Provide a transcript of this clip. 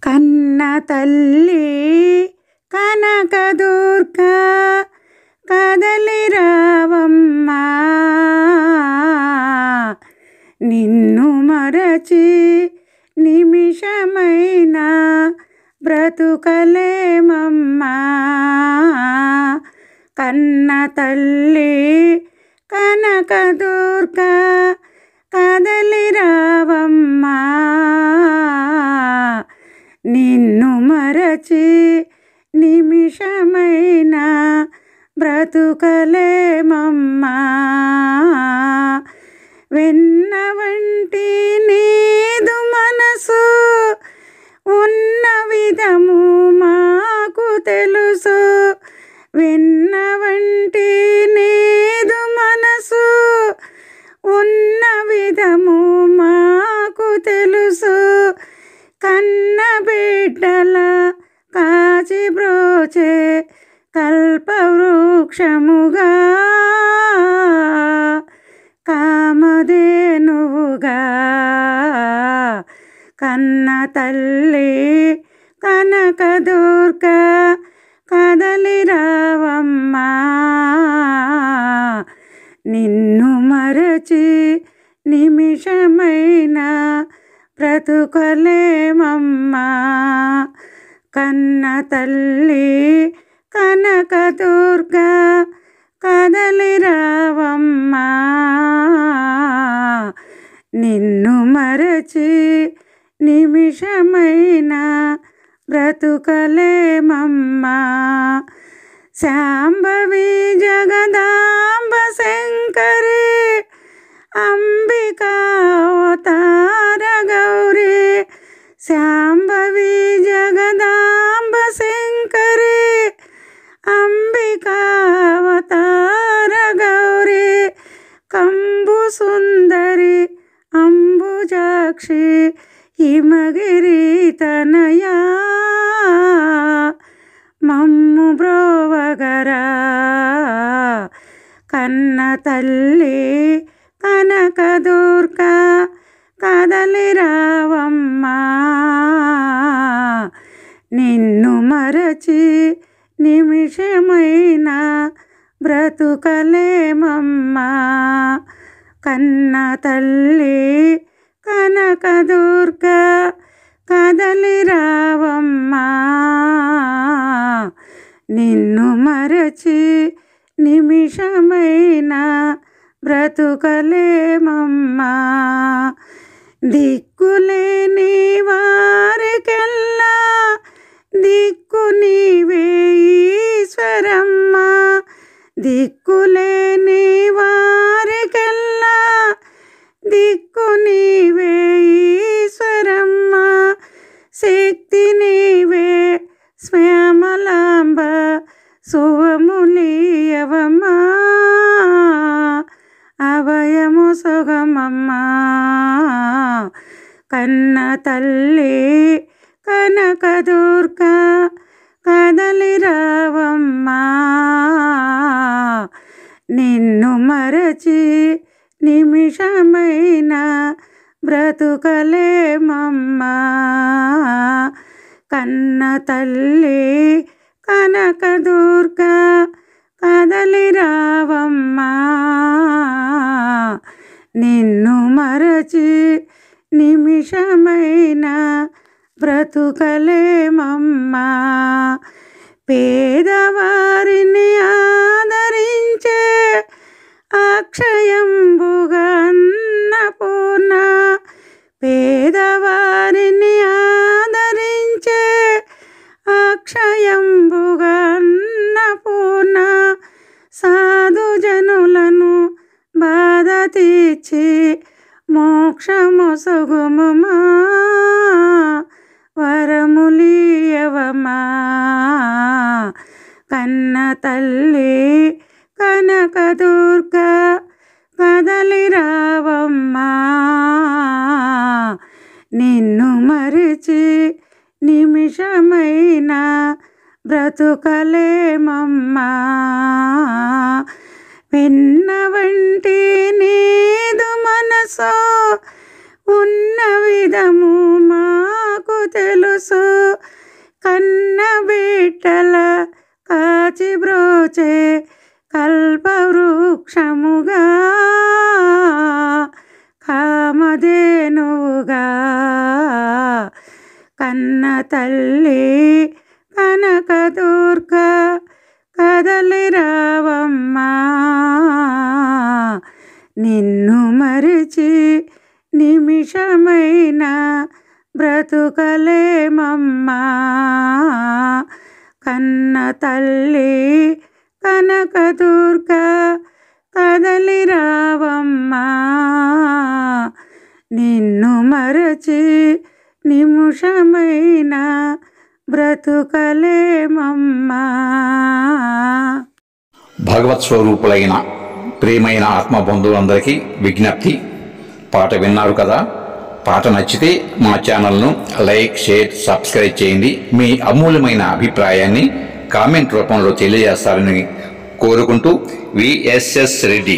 కన్న తల్లి కనకదుర్గా కదలి రావమ్మా, నిన్ను మరచి నిమిషమైనా బ్రతుకలేమమ్మా. కన్న తల్లి కనకదుర్గా కదలి రావమ్మా, నిన్ను మరచి నిమిషమైనా బ్రతుకలేమమ్మా. వెన్న వంటి నీదు మనసు ఉన్న విధము మాకు తెలుసు, వెన్న వంటి నీదు మనసు ఉన్న విధము మాకు తెలుసు. కన్న బిడ్డల కాచి బ్రోచే కల్పవృక్షముగా కామధేనువుగా కన్న తల్లి కనకదుర్గా కదలి రావమ్మా, నిన్ను మరచి నిమిషమైనా బ్రతుకలేమమ్మా. కన్న తల్లి కనకదుర్గా కదలి రావమ్మా, నిన్ను మరచి నిమిషమైనా బ్రతుకలేమమ్మా. శాంభవి జగదాంబ శంకరి అంబికా అవతార గౌరీ, శాంభవి జగదాంబ శంకరి అంబికా అవతార గౌరీ, కంబు సుందరి అంబుజాక్షి హిమగిరి తనయా మమ్ము బ్రోవగరా. కన్న తల్లి కనకదుర్గా కదలి రావమ్మా, నిన్ను మరచి నిమిషమైనా బ్రతుకలేమమ్మా. కన్న తల్లి కనకదుర్గా కదలి రావమ్మా, నిన్ను మరచి నిమిషమైనా బ్రతుకలేమమ్మా. దిక్కులేని వారికెల్లా దిక్కు నీవే ఈశ్వరమ్మ, దిక్కులేని వారికెల్లా దిక్కు నీవే ఈశ్వరమ్మ, శక్తి నీవే శ్యామలాంబ శుభములీయవమ్మా, అభయము సుగమమ్మా. కన్న తల్లి కనకదుర్గా కదలి రావమ్మా, నిన్ను మరచి నిమిషమైనా బ్రతుకలేమమ్మా. కన్న తల్లి కనకదుర్గా కదలి రావమ్మా, నిన్ను మరచి నిమిషమైనా బ్రతుకలేమమ్మా. పేదవారిని ఆదరించే అక్షయంబుగా అన్నపూర్ణ, పేదవారిని ఆదరించే అక్షయంబుగా అన్నపూర్ణ, సాధు జనులను బాధ తీర్చి మోక్షము సుగుమమా, వరములీయవమా. కన్న తల్లి కనకదుర్గా కదలి రావమ్మా, నిన్ను మరిచి నిమిషమైనా బ్రతుకలేమమ్మా. వెన్న వంటి నీదు మనసు ఉన్న విధము మాకు తెలుసు, కన్న బిడ్డల కాచి బ్రోచే కల్పవృక్షముగా కామధేనువుగా కన్న తల్లి కనకదుర్గ కదలి రావమ్మా నిన్ను మరిచి నిమిషమైనా బ్రతుకలేమమ్మా కన్న తల్లి కనకదుర్గ కదలి రావమ్మా నిన్ను మరచి నిమిషమైనా బ్రతుకలేమమ్మా. భగవత్ స్వరూపులైన ప్రియమైన ఆత్మబంధువులందరికీ విజ్ఞప్తి. పాట విన్నారు కదా, పాట నచ్చితే మా ఛానల్ను లైక్, షేర్, సబ్స్క్రైబ్ చేయండి. మీ అమూల్యమైన అభిప్రాయాన్ని కామెంట్ రూపంలో తెలియజేస్తారని కోరుకుంటూ విఎస్ఎస్ రెడ్డి.